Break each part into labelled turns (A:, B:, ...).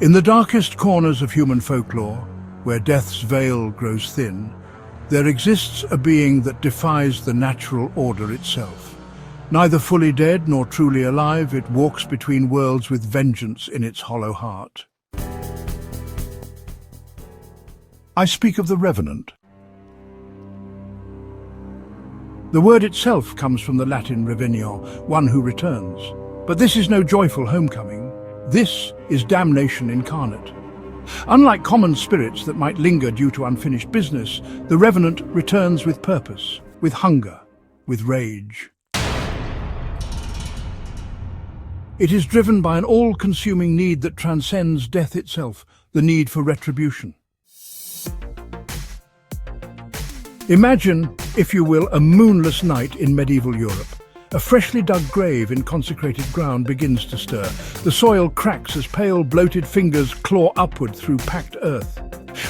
A: In the darkest corners of human folklore, where death's veil grows thin, there exists a being that defies the natural order itself. Neither fully dead nor truly alive, it walks between worlds with vengeance in its hollow heart. I speak of the Revenant. The word itself comes from the Latin revenio, one who returns. But this is no joyful homecoming. This is damnation incarnate. Unlike common spirits that might linger due to unfinished business, the Revenant returns with purpose, with hunger, with rage. It is driven by an all-consuming need that transcends death itself, the need for retribution. Imagine, if you will, a moonless night in medieval Europe. A freshly dug grave in consecrated ground begins to stir. The soil cracks as pale, bloated fingers claw upward through packed earth.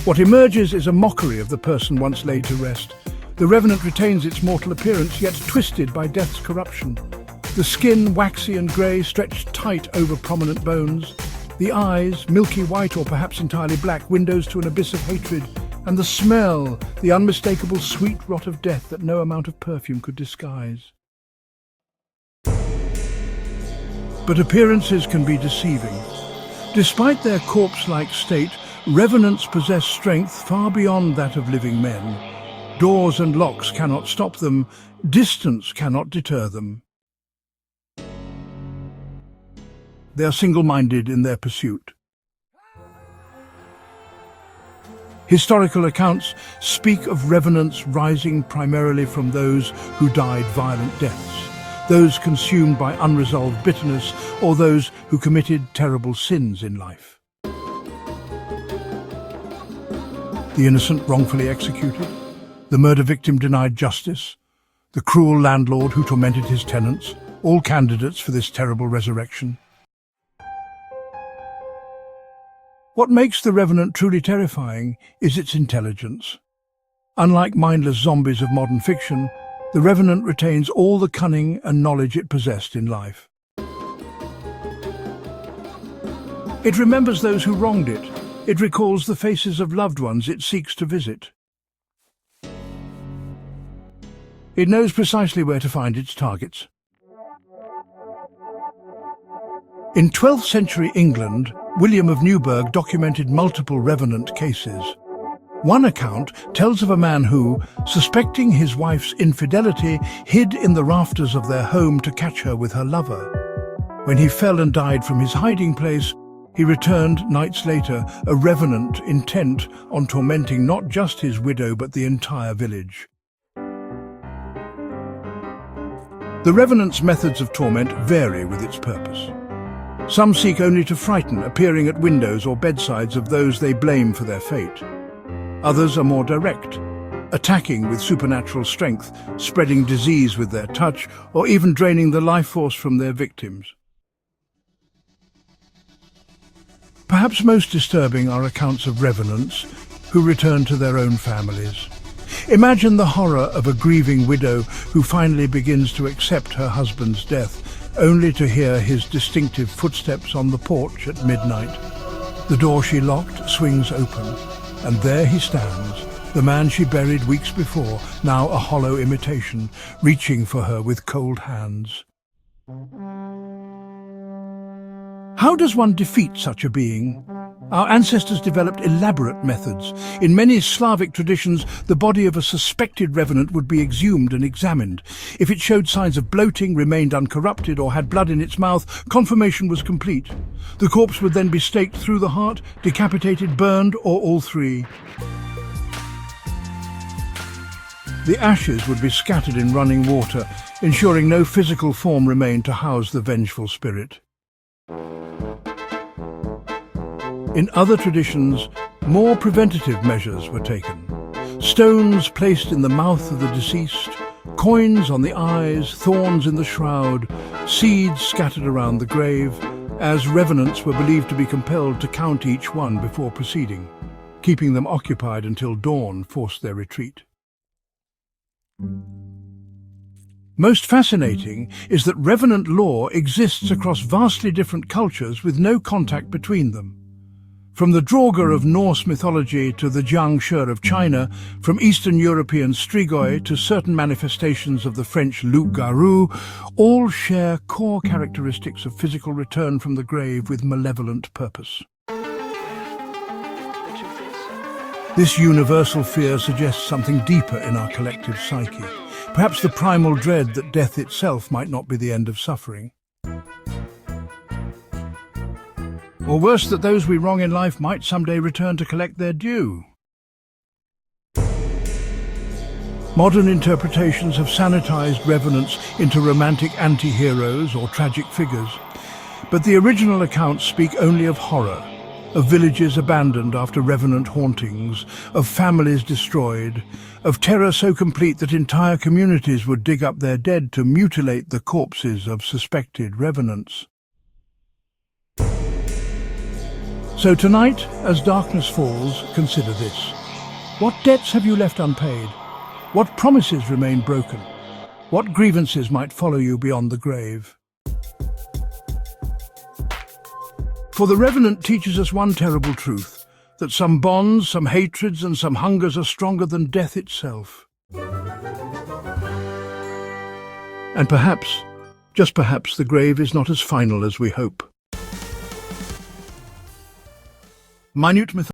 A: What emerges is a mockery of the person once laid to rest. The Revenant retains its mortal appearance, yet twisted by death's corruption. The skin, waxy and grey, stretched tight over prominent bones. The eyes, milky white or perhaps entirely black, windows to an abyss of hatred. And the smell, the unmistakable sweet rot of death that no amount of perfume could disguise. But appearances can be deceiving. Despite their corpse-like state, Revenants possess strength far beyond that of living men. Doors and locks cannot stop them, distance cannot deter them. They are single-minded in their pursuit. Historical accounts speak of Revenants rising primarily from those who died violent deaths, those consumed by unresolved bitterness, or those who committed terrible sins in life. The innocent wrongfully executed, the murder victim denied justice, the cruel landlord who tormented his tenants, all candidates for this terrible resurrection. What makes the Revenant truly terrifying is its intelligence. Unlike mindless zombies of modern fiction, the Revenant retains all the cunning and knowledge it possessed in life. It remembers those who wronged it. It recalls the faces of loved ones it seeks to visit. It knows precisely where to find its targets. In 12th century England, William of Newburgh documented multiple Revenant cases. One account tells of a man who, suspecting his wife's infidelity, hid in the rafters of their home to catch her with her lover. When he fell and died from his hiding place, he returned nights later, a Revenant intent on tormenting not just his widow but the entire village. The Revenant's methods of torment vary with its purpose. Some seek only to frighten, appearing at windows or bedsides of those they blame for their fate. Others are more direct, attacking with supernatural strength, spreading disease with their touch, or even draining the life force from their victims. Perhaps most disturbing are accounts of Revenants who return to their own families. Imagine the horror of a grieving widow who finally begins to accept her husband's death, only to hear his distinctive footsteps on the porch at midnight. The door she locked swings open, and there he stands, the man she buried weeks before, now a hollow imitation, reaching for her with cold hands. How does one defeat such a being? Our ancestors developed elaborate methods. In many Slavic traditions, the body of a suspected Revenant would be exhumed and examined. If it showed signs of bloating, remained uncorrupted, or had blood in its mouth, confirmation was complete. The corpse would then be staked through the heart, decapitated, burned, or all three. The ashes would be scattered in running water, ensuring no physical form remained to house the vengeful spirit. In other traditions, more preventative measures were taken. Stones placed in the mouth of the deceased, coins on the eyes, thorns in the shroud, seeds scattered around the grave, as Revenants were believed to be compelled to count each one before proceeding, keeping them occupied until dawn forced their retreat. Most fascinating is that Revenant lore exists across vastly different cultures with no contact between them. From the Draugr of Norse mythology to the Jiangshi of China, from Eastern European strigoi to certain manifestations of the French loup-garou, all share core characteristics of physical return from the grave with malevolent purpose. This universal fear suggests something deeper in our collective psyche, perhaps the primal dread that death itself might not be the end of suffering. Or worse, that those we wrong in life might someday return to collect their due. Modern interpretations have sanitized revenants into romantic anti-heroes or tragic figures, but the original accounts speak only of horror, of villages abandoned after revenant hauntings, of families destroyed, of terror so complete that entire communities would dig up their dead to mutilate the corpses of suspected revenants. So tonight, as darkness falls, consider this. What debts have you left unpaid? What promises remain broken? What grievances might follow you beyond the grave? For the Revenant teaches us one terrible truth, that some bonds, some hatreds and some hungers are stronger than death itself. And perhaps, just perhaps, the grave is not as final as we hope. Minute mythology.